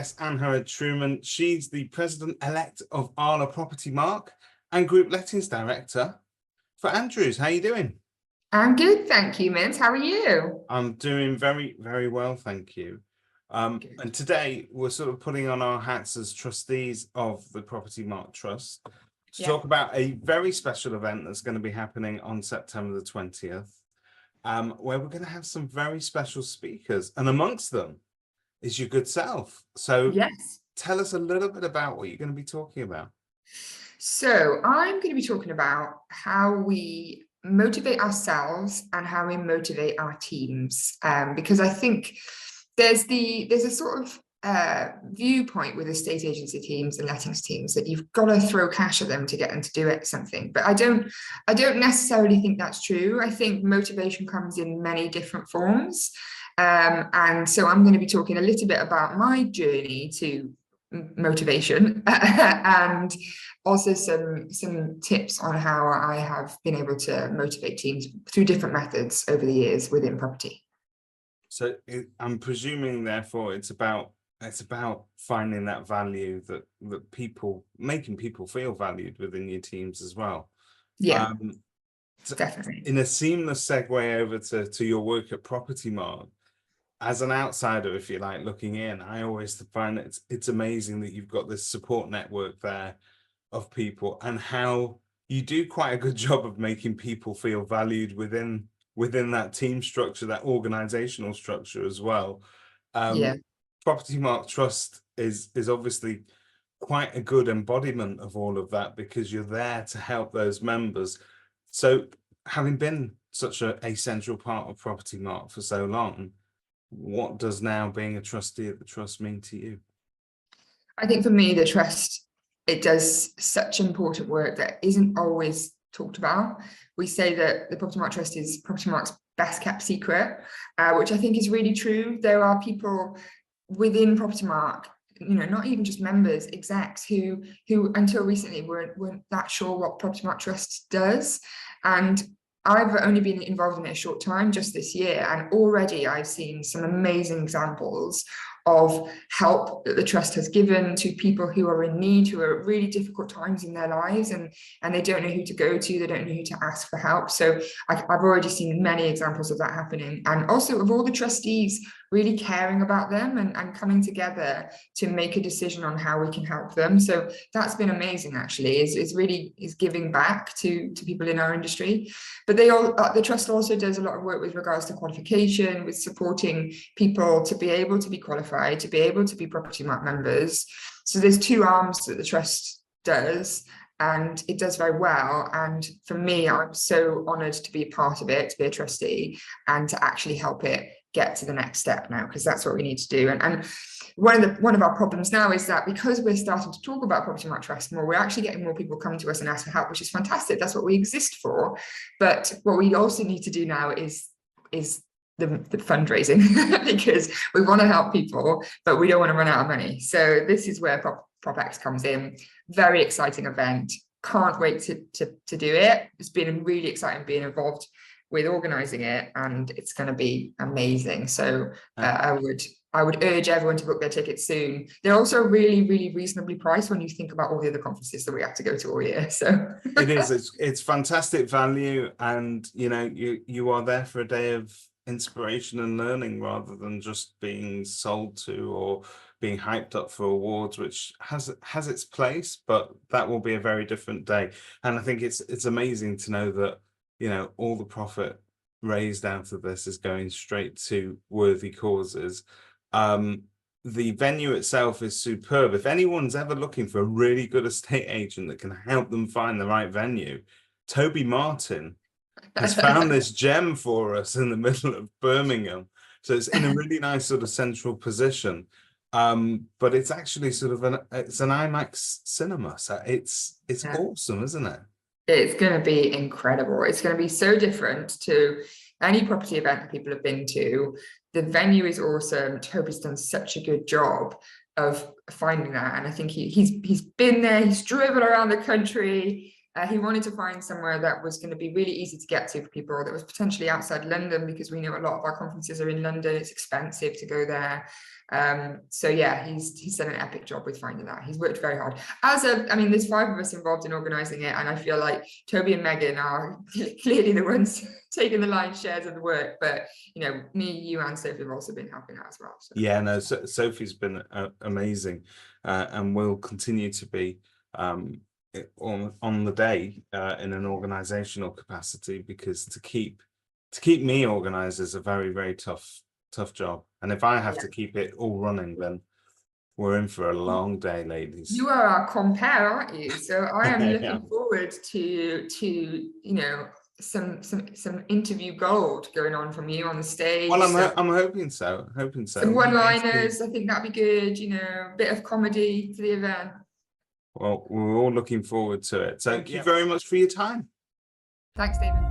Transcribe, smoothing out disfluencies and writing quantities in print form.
guest, Angharad Trueman. She's the president-elect of Propertymark and group lettings director for Andrews. How are you doing? I'm good, thank you, Mintz. How are you? I'm doing very, very well, thank you. And today we're sort of putting on our hats as trustees of the Propertymark Trust to talk about a very special event that's going to be happening on September the 20th, where we're going to have some very special speakers, and amongst them is your good self. So Yes. tell us a little bit about what you're going to be talking about. So I'm going to be talking about how we motivate ourselves and how we motivate our teams, because I think there's a sort of viewpoint with estate agency teams and lettings teams that you've got to throw cash at them to get them to do something. But I don't necessarily think that's true. I think motivation comes in many different forms. And so I'm going to be talking a little bit about my journey to motivation and also some tips on how I have been able to motivate teams through different methods over the years within property. So I'm presuming, therefore, it's about finding that value that people, making people feel valued within your teams as well. Yeah, definitely. In a seamless segue over to your work at Propertymark, as an outsider, if you like, looking in, I always find that it's amazing that you've got this support network there of people, and how you do quite a good job of making people feel valued within that team structure, that organizational structure as well. Propertymark Trust is obviously quite a good embodiment of all of that, because you're there to help those members. So having been such a central part of Propertymark for so long, what does now being a trustee at the trust mean to you? I think for me, the trust, it does such important work that isn't always talked about. We say that the Propertymark Trust is Propertymark's best kept secret, which I think is really true. There are people within Propertymark, not even just members, execs, who until recently weren't that sure what Propertymark Trust does. And I've only been involved in it a short time, just this year, and already I've seen some amazing examples of help that the trust has given to people who are in need, who are at really difficult times in their lives, and they don't know who to go to, they don't know who to ask for help. So I've already seen many examples of that happening, and also of all the trustees really caring about them and coming together to make a decision on how we can help them. So that's been amazing, actually, is really giving back to people in our industry. But the trust also does a lot of work with regards to qualification, with supporting people to be able to be qualified, to be able to be Propertymark members. So there's two arms that the trust does, and it does very well. And for me, I'm so honoured to be a part of it, to be a trustee, and to actually help it get to the next step now, because that's what we need to do. And one of our problems now is that because we're starting to talk about Propertymark Trust more, we're actually getting more people come to us and ask for help, which is fantastic. That's what we exist for. But what we also need to do now is the fundraising, because we want to help people, but we don't want to run out of money. So this is where PropX comes in. Very exciting event. Can't wait to do it. It's been really exciting being involved with organizing it, and it's going to be amazing. So I would urge everyone to book their tickets soon. They're also really, really reasonably priced when you think about all the other conferences that we have to go to all year. So it's fantastic value, and you are there for a day of inspiration and learning, rather than just being sold to or being hyped up for awards, which has its place, but that will be a very different day. And I think it's amazing to know that all the profit raised out of this is going straight to worthy causes. The venue itself is superb. If anyone's ever looking for a really good estate agent that can help them find the right venue, Toby Martin has found this gem for us in the middle of Birmingham. So it's in a really nice sort of central position. But it's actually sort of it's an IMAX cinema. So it's awesome, isn't it? It's going to be incredible. It's going to be so different to any property event that people have been to. The venue is awesome. Toby's done such a good job of finding that, and I think he's been there. He's driven around the country. He wanted to find somewhere that was going to be really easy to get to for people, that was potentially outside London, because we know a lot of our conferences are in London. It's expensive to go there. So yeah, he's done an epic job with finding that. He's worked very hard. I mean, there's 5 of us involved in organising it, and I feel like Toby and Megan are clearly the ones taking the lion's shares of the work. But you know, me, you, and Sophie have also been helping out as well. So. Yeah, no, Sophie's been amazing, and will continue to be on the day in an organizational capacity, because to keep me organized is a very, very tough job, and if I have to keep it all running, then we're in for a long day, ladies. You are our compere, aren't you? So I am looking forward to you know, some interview gold going on from you on the stage. Well, I'm hoping so. Some one-liners, I think that'd be good. You know, a bit of comedy to the event. Well, we're all looking forward to it. So thank you very much for your time. Thanks, David.